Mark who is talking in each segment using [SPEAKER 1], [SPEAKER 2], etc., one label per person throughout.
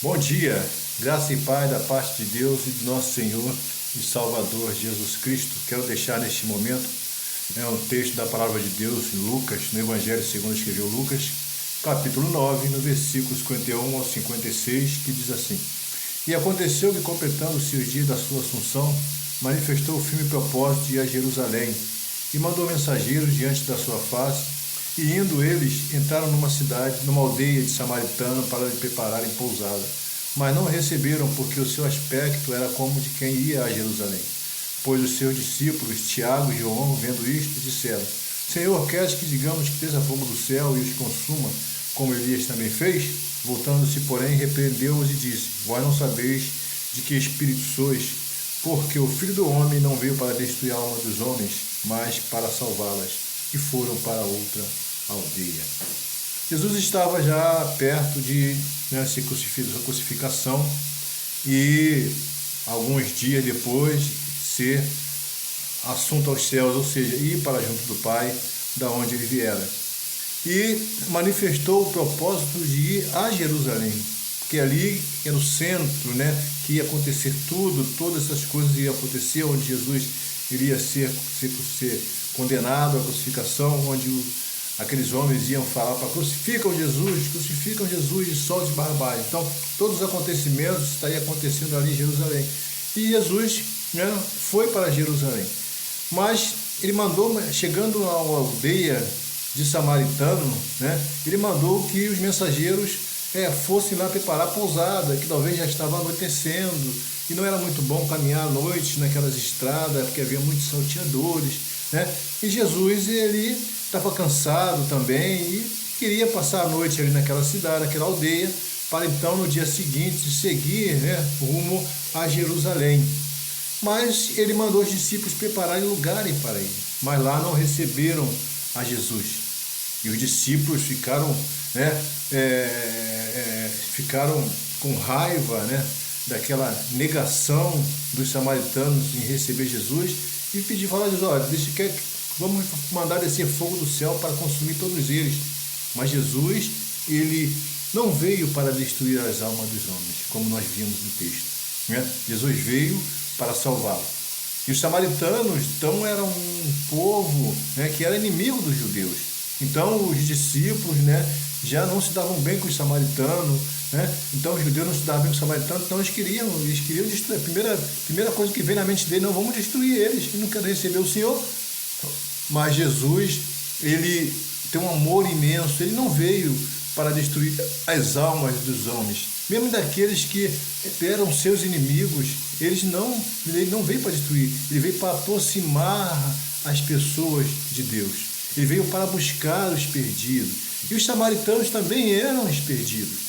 [SPEAKER 1] Bom dia, graça e paz da parte de Deus e do nosso Senhor e Salvador Jesus Cristo. Quero deixar neste momento um texto da palavra de Deus em Lucas, no Evangelho segundo escreveu Lucas, capítulo 9, no versículo 51 ao 56, que diz assim: E aconteceu que, completando-se os dias da sua assunção, manifestou o firme propósito de ir a Jerusalém, e mandou mensageiros diante da sua face, e indo eles, entraram numa aldeia de samaritano para lhe prepararem pousada. Mas não receberam, porque o seu aspecto era como de quem ia a Jerusalém. Pois os seus discípulos, Tiago e João, vendo isto, disseram: Senhor, queres que digamos que desça fogo do céu e os consuma, como Elias também fez? Voltando-se, porém, repreendeu-os e disse: Vós não sabeis de que espírito sois, porque o Filho do Homem não veio para destruir a alma dos homens, mas para salvá-las. E foram para outra aldeia. Jesus estava já perto de ser crucificação e alguns dias depois ser assunto aos céus, ou seja, ir para junto do Pai, da onde ele viera. E manifestou o propósito de ir a Jerusalém, porque ali era o centro, que ia acontecer todas essas coisas iam acontecer, onde Jesus iria ser condenado à crucificação, onde aqueles homens iam falar para crucificam Jesus e solte Barrabás. Então, todos os acontecimentos estariam acontecendo ali em Jerusalém. E Jesus foi para Jerusalém. Mas ele mandou, chegando à aldeia de samaritano, ele mandou que os mensageiros fossem lá preparar a pousada, que talvez já estava anoitecendo, e não era muito bom caminhar à noite naquelas estradas, porque havia muitos salteadores, E Jesus, ele estava cansado também e queria passar a noite ali naquela cidade, naquela aldeia, para então no dia seguinte seguir rumo a Jerusalém. Mas ele mandou os discípulos prepararem lugares para ele, mas lá não receberam a Jesus. E os discípulos ficaram com raiva daquela negação dos samaritanos em receber Jesus e pedir, falar: olha, vamos mandar descer fogo do céu para consumir todos eles. Mas Jesus, ele não veio para destruir as almas dos homens, como nós vimos no texto. Jesus veio para salvá-los. E os samaritanos, então, eram um povo que era inimigo dos judeus. Então, os discípulos já não se davam bem com os samaritanos, Então, os judeus não se davam bem com os samaritanos, então eles queriam destruir. A primeira coisa que veio na mente dele: não, vamos destruir eles, eles não querem receber o Senhor. Mas Jesus, ele tem um amor imenso, ele não veio para destruir as almas dos homens, mesmo daqueles que eram seus inimigos. Ele não veio para destruir, ele veio para aproximar as pessoas de Deus. Ele veio para buscar os perdidos. E os samaritanos também eram os perdidos.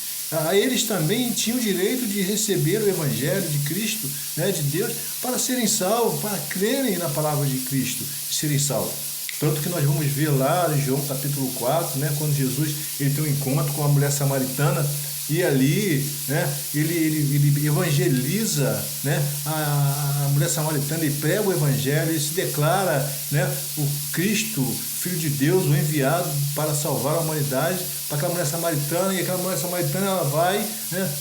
[SPEAKER 1] Eles também tinham o direito de receber o Evangelho de Cristo, de Deus, para serem salvos, para crerem na palavra de Cristo e serem salvos. Tanto que nós vamos ver lá em João capítulo 4, quando Jesus ele tem um encontro com a mulher samaritana, e ali ele evangeliza a mulher samaritana, ele prega o Evangelho, ele se declara o Cristo, Filho de Deus, o enviado para salvar a humanidade, para aquela mulher samaritana. E aquela mulher samaritana, ela vai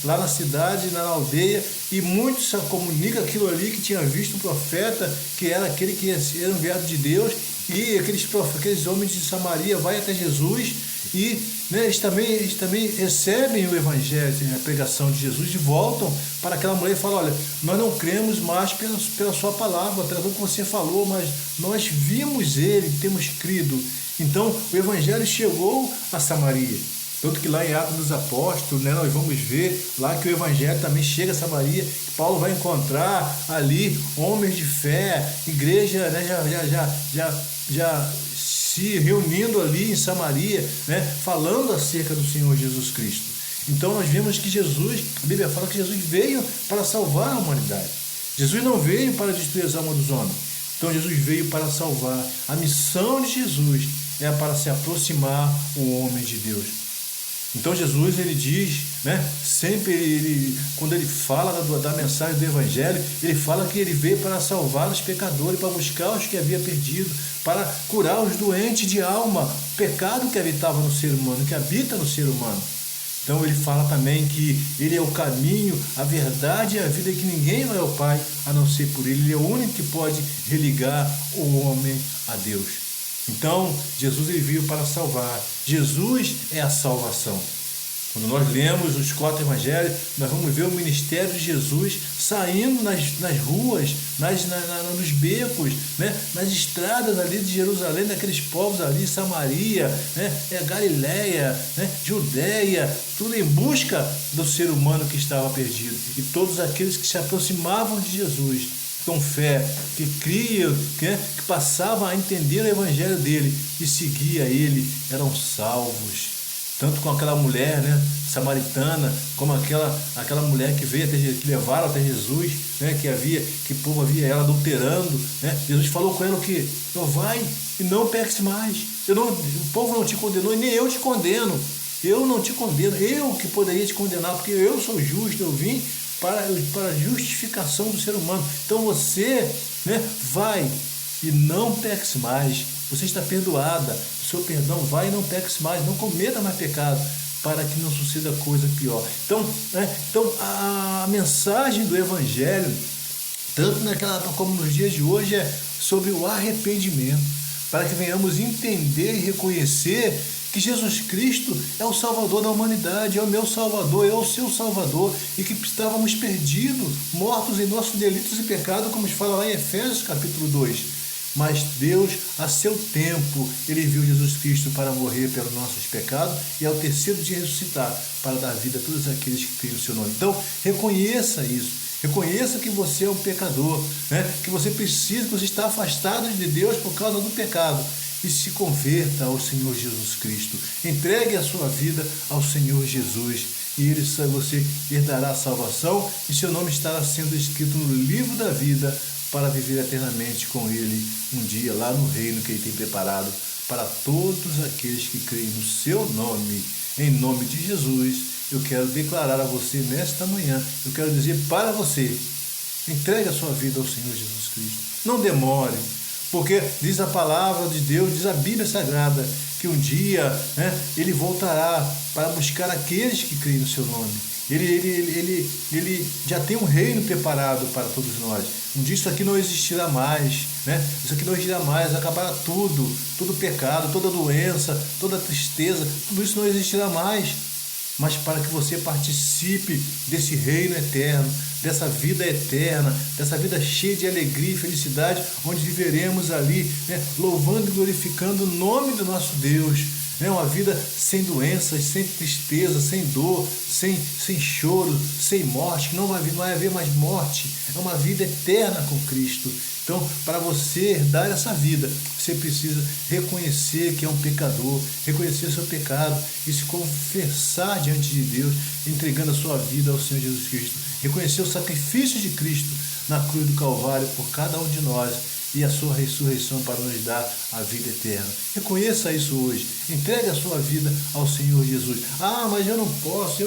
[SPEAKER 1] lá na cidade, na aldeia, e muitos comunicam aquilo ali, que tinha visto o profeta, que era aquele que ia ser enviado de Deus. E aqueles homens de Samaria vai até Jesus e eles também recebem o Evangelho, a pregação de Jesus, e voltam para aquela mulher e falam: olha, nós não cremos mais pela sua palavra, pelo que você falou, mas nós vimos ele, temos crido. Então o Evangelho chegou a Samaria. Tanto que lá em Atos dos Apóstolos, nós vamos ver lá que o Evangelho também chega a Samaria. Paulo vai encontrar ali homens de fé, igreja já se reunindo ali em Samaria, falando acerca do Senhor Jesus Cristo. Então nós vemos que Jesus, a Bíblia fala que Jesus veio para salvar a humanidade. Jesus não veio para destruir as almas dos homens. Então Jesus veio para salvar. A missão de Jesus é para se aproximar o homem de Deus. Então Jesus, ele diz, sempre quando ele fala da mensagem do Evangelho, ele fala que ele veio para salvar os pecadores, para buscar os que havia perdido, para curar os doentes de alma, o pecado que habitava no ser humano, que habita no ser humano. Então ele fala também que ele é o caminho, a verdade e a vida, e que ninguém vai ao Pai a não ser por ele. Ele é o único que pode religar o homem a Deus. Então Jesus ele veio para salvar. Jesus é a salvação. Quando nós lemos os 4 evangelhos, nós vamos ver o ministério de Jesus saindo nas ruas, nos becos, né? Nas estradas ali de Jerusalém, daqueles povos ali, Samaria, né? Galileia, né? Judeia, tudo em busca do ser humano que estava perdido. E todos aqueles que se aproximavam de Jesus com fé, que criam, que passavam a entender o evangelho dele e seguia ele, eram salvos. Tanto com aquela mulher, né, samaritana, como aquela mulher que veio que levaram até Jesus, né, que o povo havia ela adulterando, né? Jesus falou com ela que vai e não peques mais. O povo não te condenou e nem eu te condeno. Eu não te condeno, eu que poderia te condenar, porque eu sou justo, eu vim para a justificação do ser humano. Então você, né, vai e não peques mais. Você está perdoada. O seu perdão, vai e não peques mais. Não cometa mais pecado, para que não suceda coisa pior. Então a mensagem do Evangelho, tanto naquela como nos dias de hoje, é sobre o arrependimento, para que venhamos entender e reconhecer que Jesus Cristo é o Salvador da humanidade, é o meu Salvador, é o seu Salvador, e que estávamos perdidos, mortos em nossos delitos e pecados, como fala lá em Efésios capítulo 2. Mas Deus, a seu tempo, ele viu Jesus Cristo para morrer pelos nossos pecados e ao terceiro dia ressuscitar para dar vida a todos aqueles que creem no seu nome. Então, reconheça isso. Reconheça que você é um pecador, né? Que você precisa, que você está afastado de Deus por causa do pecado. E se converta ao Senhor Jesus Cristo. Entregue a sua vida ao Senhor Jesus. E você herdará a salvação e seu nome estará sendo escrito no livro da vida, para viver eternamente com Ele um dia lá no reino que Ele tem preparado para todos aqueles que creem no seu nome. Em nome de Jesus, eu quero declarar a você nesta manhã, eu quero dizer para você, entregue a sua vida ao Senhor Jesus Cristo. Não demore, porque diz a palavra de Deus, diz a Bíblia Sagrada, que um dia, né, Ele voltará para buscar aqueles que creem no seu nome. Ele já tem um reino preparado para todos nós. Um dia isso aqui não existirá mais, né? Isso aqui não existirá mais, acabará todo pecado, toda doença, toda tristeza, tudo isso não existirá mais. Mas para que você participe desse reino eterno, dessa vida eterna, dessa vida cheia de alegria e felicidade, onde viveremos ali, né, louvando e glorificando o nome do nosso Deus. Uma vida sem doenças, sem tristeza, sem dor, sem choro, sem morte, que não vai haver mais morte. É uma vida eterna com Cristo. Então, para você herdar essa vida, você precisa reconhecer que é um pecador, reconhecer seu pecado e se confessar diante de Deus, entregando a sua vida ao Senhor Jesus Cristo. Reconhecer o sacrifício de Cristo na cruz do Calvário por cada um de nós e a sua ressurreição para nos dar a vida eterna. Reconheça isso hoje. Entregue a sua vida ao Senhor Jesus. Ah, mas eu não posso.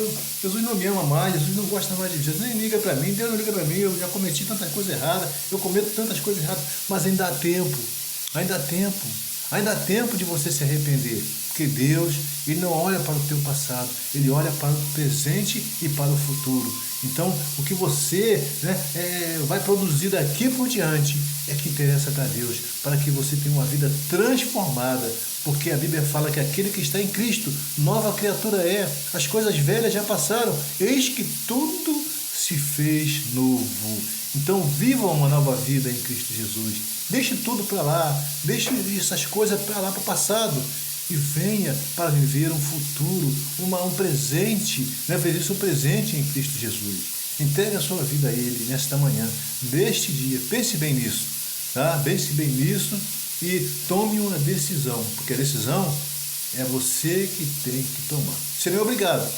[SPEAKER 1] Jesus não me ama mais. Jesus não gosta mais de Jesus. Nem liga para mim. Deus não liga para mim. Eu já cometi tanta coisa errada. Eu cometo tantas coisas erradas. Mas ainda há tempo. Ainda há tempo. Ainda há tempo de você se arrepender. Porque Deus, Ele não olha para o teu passado. Ele olha para o presente e para o futuro. Então, o que você, né, vai produzir daqui por diante é que interessa para Deus, para que você tenha uma vida transformada, porque a Bíblia fala que aquele que está em Cristo, nova criatura é, as coisas velhas já passaram, eis que tudo se fez novo. Então, viva uma nova vida em Cristo Jesus. Deixe tudo para lá, deixe essas coisas para lá, para o passado, e venha para viver um futuro, um presente, né? Viver seu presente em Cristo Jesus. Entregue a sua vida a Ele nesta manhã, deste dia. Pense bem nisso, tá? Pense bem nisso e tome uma decisão, porque a decisão é você que tem que tomar. Você não é obrigado,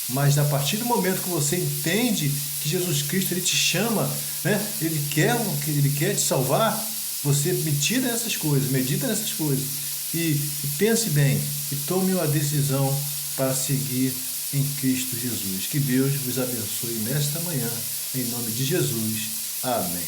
[SPEAKER 1] mas a partir do momento que você entende que Jesus Cristo Ele te chama, né? Ele quer te salvar, você medita nessas coisas. E pense bem e tome uma decisão para seguir em Cristo Jesus. Que Deus vos abençoe nesta manhã, em nome de Jesus. Amém.